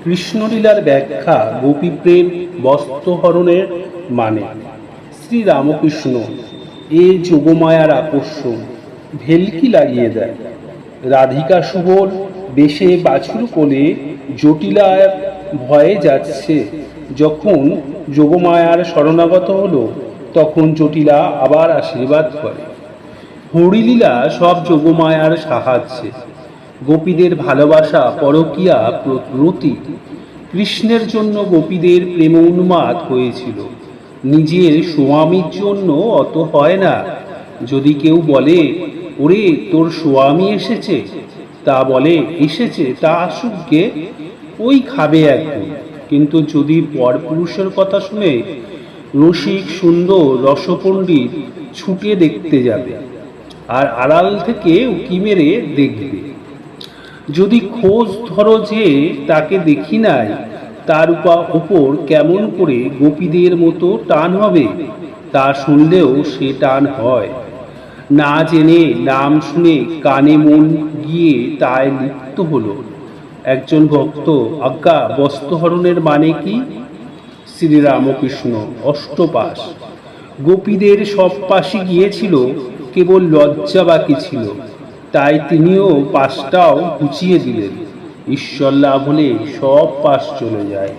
কৃষ্ণলীলার ব্যাখ্যা গোপীপ্রেম বস্ত্রহরণের মানে। শ্রীরামকৃষ্ণ এ যোগমায়ার আকর্ষণ ভেলকি লাগিয়ে দেয়। রাধিকা সুবল বেশে বাছুর কোলে জটিলার ভয়ে যাচ্ছে। যখন যোগমায়ার শরণাগত হলো তখন জটিলা আবার আশীর্বাদ করে। হরিলীলা সব যোগমায়ার সাহায্যে। গোপীদের ভালোবাসা পরকীয়া রতি। কৃষ্ণের জন্য গোপীদের প্রেম উন্মাদ হয়েছিল, নিজের স্বামীর জন্য অত হয় না। যদি কেউ বলে, ওরে তোর স্বামী এসেছে, তা বলে এসেছে তা আসুক গে, ওই খাবে একদম। কিন্তু যদি পরপুরুষের কথা শুনে রসিক সুন্দর রসপণ্ডিত ছুটে দেখতে যাবে, আর আড়াল থেকে উকি মেরে দেখবে। যদি খোঁজ ধরো যে তাকে দেখি নাই, তার উপর কেমন করে গোপীদের মতো টান হবে, তা শুনলেও সে টান হয়। না জেনে নাম শুনে কানে মন গিয়ে তাই লিপ্ত হলো। একজন ভক্ত, আজ্ঞা বস্ত্রহরণের মানে কি? শ্রীরামকৃষ্ণ অষ্টপাশ। গোপীদের সব পাশই গিয়েছিল, কেবল লজ্জা বাকি ছিল, তাই তিনিও পাশটাও ঘুচিয়ে দিলেন। ঈশ্বর লাভ হলে সব পাশ চলে যায়।